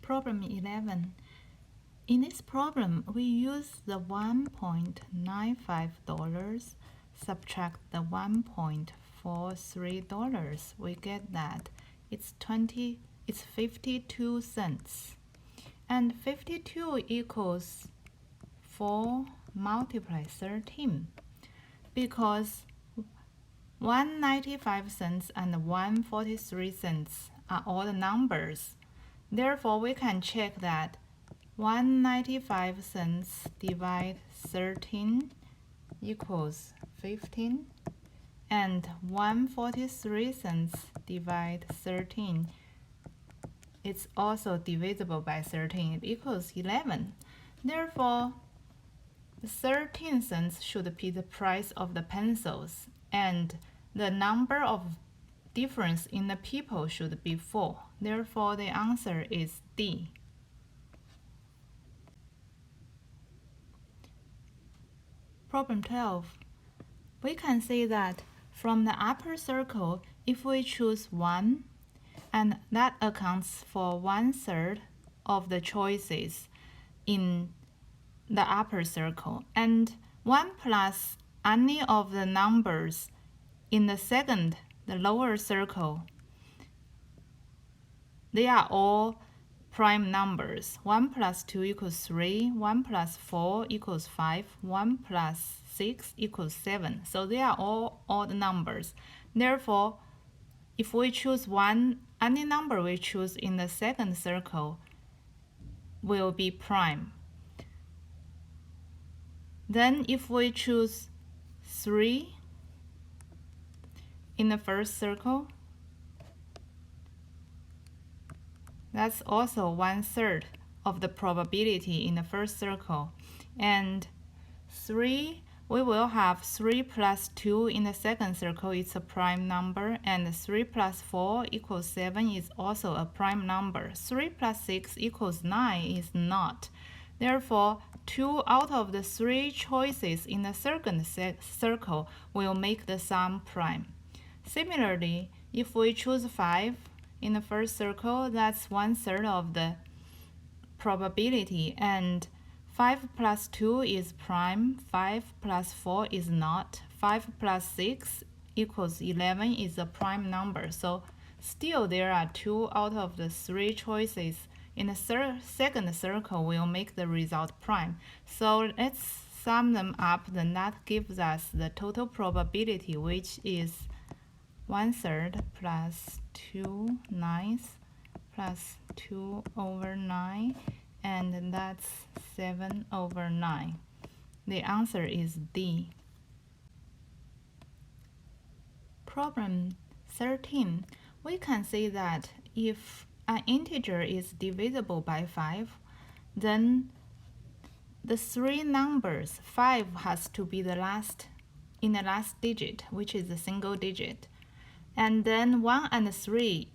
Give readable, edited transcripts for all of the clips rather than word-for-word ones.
Problem 11. In this problem, we use the $1.95, subtract the $1.43. We get that it's 52 cents. And 52 equals 4 multiply 13. Because 1.95 cents and 1.43 cents are all the numbers. Therefore, we can check that 1.95 cents divide 13 equals 15, and 1.43 cents divide 13. It's also divisible by 13. It equals 11. Therefore, 13 cents should be the price of the pencils, and the number of difference in the people should be 4. Therefore, the answer is D. Problem 12. We can see that from the upper circle, if we choose 1, and that accounts for 1/3 of the choices in the upper circle, and 1 plus any of the numbers in the lower circle, they are all prime numbers. 1 plus 2 equals 3, 1 plus 4 equals 5, 1 plus 6 equals 7. So they are all odd numbers. Therefore, if we choose 1, any number we choose in the second circle will be prime. Then if we choose 3 in the first circle, that's also 1/3 of the probability in the first circle. And 3, we will have 3 plus 2 in the second circle. It's a prime number. And 3 plus 4 equals 7 is also a prime number. 3 plus 6 equals 9 is not. Therefore, 2 out of the 3 choices in the second circle will make the sum prime. Similarly, if we choose 5 in the first circle, that's 1/3 of the probability, and 5 plus 2 is prime, 5 plus 4 is not, 5 plus 6 equals 11 is a prime number. So still there are 2 out of the 3 choices in the second circle will make the result prime. So let's sum them up, then that gives us the total probability, which is 1/3 plus 2/9 plus 2/9, and that's 7/9. The answer is D. Problem 13. We can see that if an integer is divisible by 5, then the 3 numbers, 5 has to be the last digit, which is a single digit. And then 1 and 3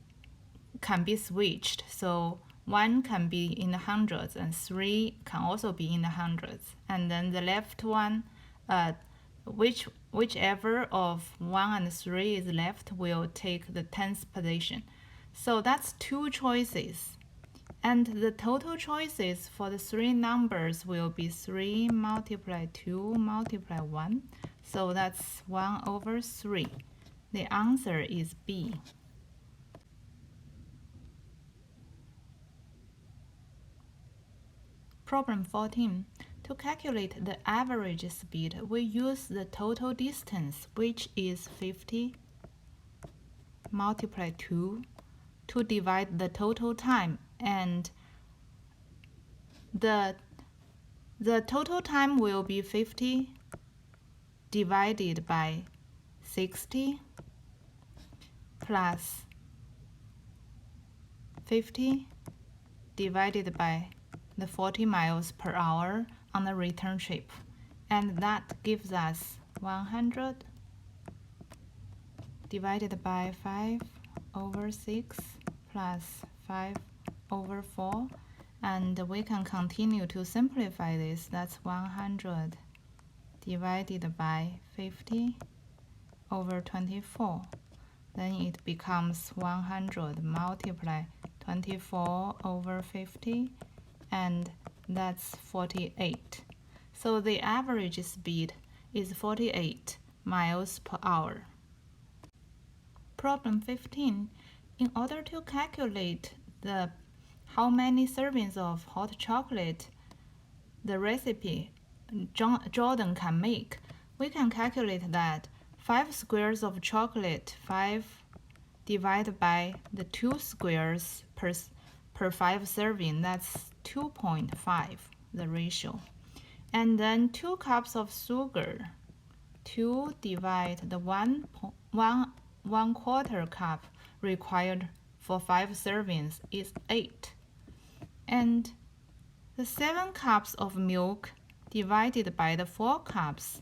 can be switched. So 1 can be in the hundreds and 3 can also be in the hundreds. And then the left one, whichever of 1 and 3 is left will take the 10th position. So that's 2 choices. And the total choices for the 3 numbers will be 3 multiply 2 multiply 1. So that's 1/3. The answer is B. Problem 14. To calculate the average speed, we use the total distance, which is 50 multiply 2, to divide the total time. And the total time will be 50 divided by 60 plus 50 divided by the 40 miles per hour on the return trip. And that gives us 100 divided by 5/6 plus 5/4. And we can continue to simplify this. That's 100 divided by 50/24. Then it becomes 100 multiply 24 over 50, and that's 48. So the average speed is 48 miles per hour. Problem 15. In order to calculate how many servings of hot chocolate the recipe Jordan can make, we can calculate that 5 squares of chocolate, 5 divided by the 2 squares per 5 serving, that's 2.5, the ratio. And then 2 cups of sugar, 2 divide the 1/4 cup required for 5 servings is 8. And the 7 cups of milk divided by the 4 cups,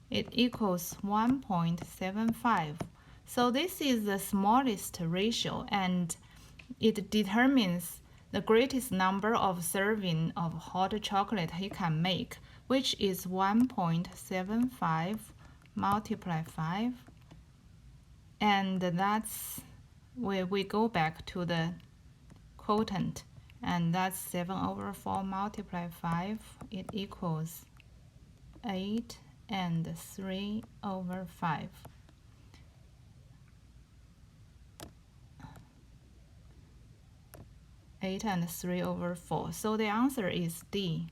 it equals 1.75. So this is the smallest ratio, and it determines the greatest number of serving of hot chocolate he can make, which is 1.75 multiply 5. And that's where we go back to the quotient, and that's 7 over 4 multiply 5, it equals 8 and 3 over 5. 8 and 3 over 4. So the answer is D.